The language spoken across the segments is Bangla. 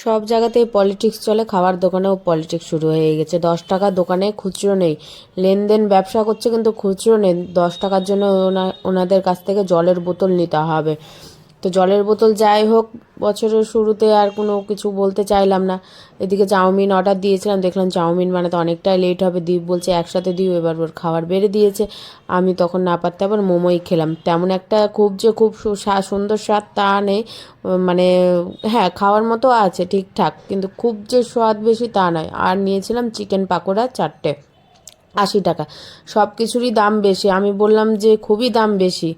সব জায়গাতেই পলিটিক্স চলে, খাবার দোকানেও পলিটিক্স শুরু হয়ে গেছে। 10 টাকার দোকানে খুচরো নেই, লেনদেন ব্যবসা করছে কিন্তু খুচরো নেই। 10 টাকার জন্য ওনাদের কাছ থেকে জলের বোতল নিতে হবে। তো জলের বোতল যাই হোক, বছরের শুরুতে আর কোনো কিছু বলতে চাইলাম না। এদিকে চাউমিন অর্ডার দিয়েছিলাম, দেখলাম চাউমিন বানাতে অনেকটাই লেট হবে। দীপ বলছে একসাথে দিও, এবার ওর খাবার বেড়ে দিয়েছে। আমি তখন না পারতে আবার মোমোই খেলাম। তেমন একটা খুব যে খুব সুন্দর স্বাদ তা নেই, মানে হ্যাঁ খাওয়ার মতো আছে ঠিকঠাক, কিন্তু খুব যে স্বাদ বেশি তা নয়। আর নিয়েছিলাম চিকেন পাকোড়া 4টে, 80 টাকা। সব কিছুরই দাম বেশি, আমি বললাম যে খুবই দাম বেশি,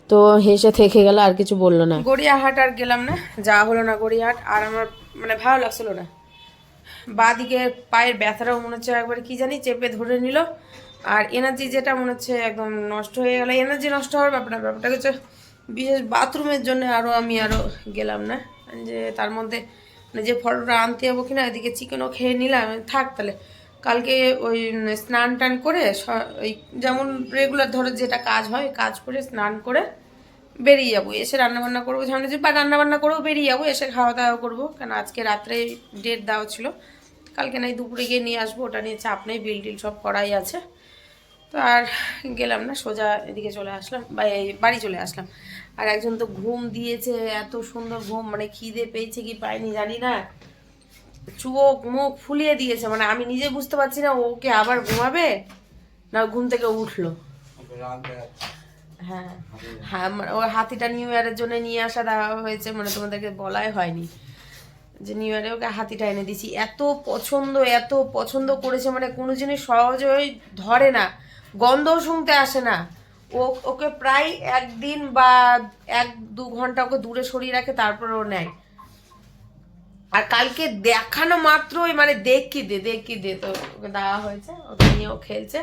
তো হেসে থেকে গেল, আর কিছু বললো না। গড়িয়াহাট আর গেলাম না, যা হলো না গড়িয়াহাট। আর আমার মানে ভালো লাগছিল না, বাঁ দিকে পায়ের ব্যথাটাও মনে হচ্ছে একবার কি জানি চেপে ধরে নিল। আর এনার্জি যেটা মনে হচ্ছে একদম নষ্ট হয়ে গেল। এনার্জি নষ্ট হওয়ার ব্যাপারটা হচ্ছে বিশেষ বাথরুমের জন্য আমি আরও গেলাম না, যে তার মধ্যে মানে যে ফটোটা আনতে যাবো কিনা, এদিকে চিকেনও খেয়ে নিলাম। থাক তাহলে কালকে ওই স্নান টান করে ওই যেমন রেগুলার ধরো যেটা কাজ হয় কাজ করে স্নান করে বেরিয়ে যাবো, এসে রান্নাবান্না করবো সামনে যে, বা রান্নাবান্না করেও বেরিয়ে যাবো, এসে খাওয়া দাওয়া করবো। কারণ আজকে রাত্রে ডেট দেওয়া ছিল, কালকে নাই দুপুরে গিয়ে নিয়ে আসবো, ওটা নিয়ে চাপ নেই, বিল টিল সব করাই আছে। তো আর গেলাম না, সোজা এদিকে চলে আসলাম, বা এই বাড়ি চলে আসলাম। আর একজন তো ঘুম দিয়েছে, এত সুন্দর ঘুম, মানে খিদে পেয়েছে কি পাইনি জানি না, চোখ মুখ ফুলিয়ে দিয়েছে। মানে আমি নিজে বুঝতে পারছি না ওকে আবার ঘুমাবে না ঘুম থেকে উঠলো। হ্যাঁ হ্যাঁ, ওই হাতিটা নিউ ইয়ারের জন্য নিয়ে আসা দেওয়া হয়েছে, মানে তোমাদেরকে বলাই হয়নি যে নিউ ইয়ারে ওকে হাতিটা এনে দিছি। এত পছন্দ করেছে, মানে কোনো জিনিস সহজে ওই ধরে না, গন্ধও শুনতে আসে না। ওকে প্রায় একদিন বা 1-2 ঘন্টা ওকে দূরে সরিয়ে রাখে, তারপর ও নেয়। আর কালকে দেখানো মাত্রই মানে দেখি দে তো ওকে দেওয়া হয়েছে, ওকে নিয়েও খেলছে।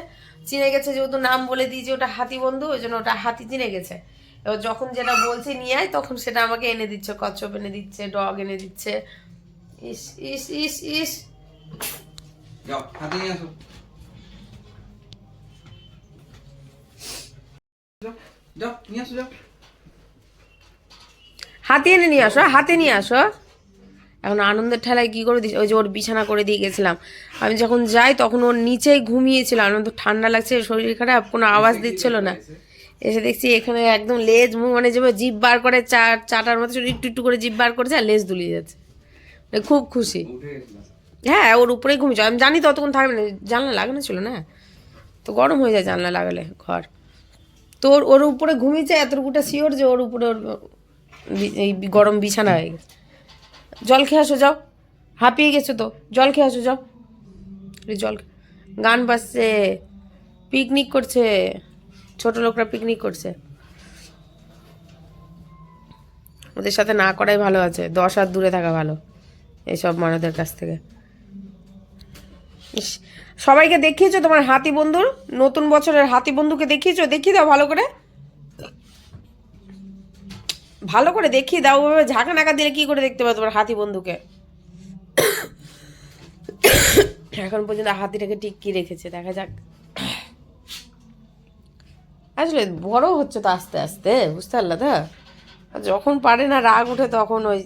চিনে গেছে যেহেতু নাম বলে দিয়েছি ওটা হাতি বন্ধু, ওই জন্য ওটা হাতি চিনে গেছে। এবার যখন যেটা বলছে নিয়ে আয়, তখন সেটা আমাকে এনে দিচ্ছে, কচ্ছপ এনে দিচ্ছে, ডগ এনে দিচ্ছে। ইস ইস ইস ইস, যাও হাতে নিয়ে আসো, যাও নিয়ে আসো, যাও হাতি এনে নিয়ে আসো, হাতে নিয়ে আসো। এখন আনন্দের ঠেলায় কি করে দিস, ওই যে ওর বিছানা করে দিয়ে গেছিলাম, আমি যখন যাই তখন ওর নিচেই ঘুমিয়েছিল। আনন্দ ঠান্ডা লাগছে, শরীর খারাপ, কোনো আওয়াজ দিচ্ছিল না। এসে দেখছি এখানে একদম লেজ মুখ মানে যে জিভ বার করে, চাটার মতো একটু একটু করে জিভ বার করেছে, আর লেজ দুলিয়ে যাচ্ছে, মানে খুব খুশি। হ্যাঁ ওর উপরেই ঘুমিয়েছিল, আমি জানি ততক্ষণ থাকবে না, জানলা লাগানো ছিল না, তো গরম হয়ে যায় জানলা লাগালে ঘর। তো ওর উপরে ঘুমিয়েছে, এতটুকুটা শিওর যে ওর উপরে ওর এই গরম বিছানা হয়ে গেছে। জল খেয়ে আসো যাও, হাঁপিয়ে গেছো তো, জল খেয়ে আসো যাও। জল, গান বাজছে, পিকনিক করছে, ছোট লোকরা পিকনিক করছে। ওদের সাথে না করাই ভালো আছে, 10 হাত দূরে থাকা ভালো এইসব মানুষদের কাছ থেকে। ইস, সবাইকে দেখিয়েছো তোমার হাতি বন্ধুর, নতুন বছরের হাতি বন্ধুকে দেখিয়েছো? দেখিয়ে দাও ভালো করে, ভালো করে দেখিয়ে দাও। ওভাবে ঝাঁকা নাকা দিলে কি করে দেখতে পাবো তোমার হাতি বন্ধুকে? এখন পর্যন্ত হাতিটাকে টিকিয়ে রেখেছে, দেখা যাক। আসলে বড় হচ্ছে তো আস্তে আস্তে, বুঝতে পারলা তো। যখন পারে না রাগ উঠে তখন ওই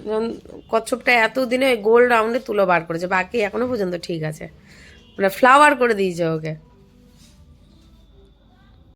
যেমন কচ্ছপটা এতদিনে ওই গোল রাউন্ডে তুলো বার করেছে, বাকি এখনো পর্যন্ত ঠিক আছে, মানে ফ্লাওয়ার করে দিয়েছে ওকে।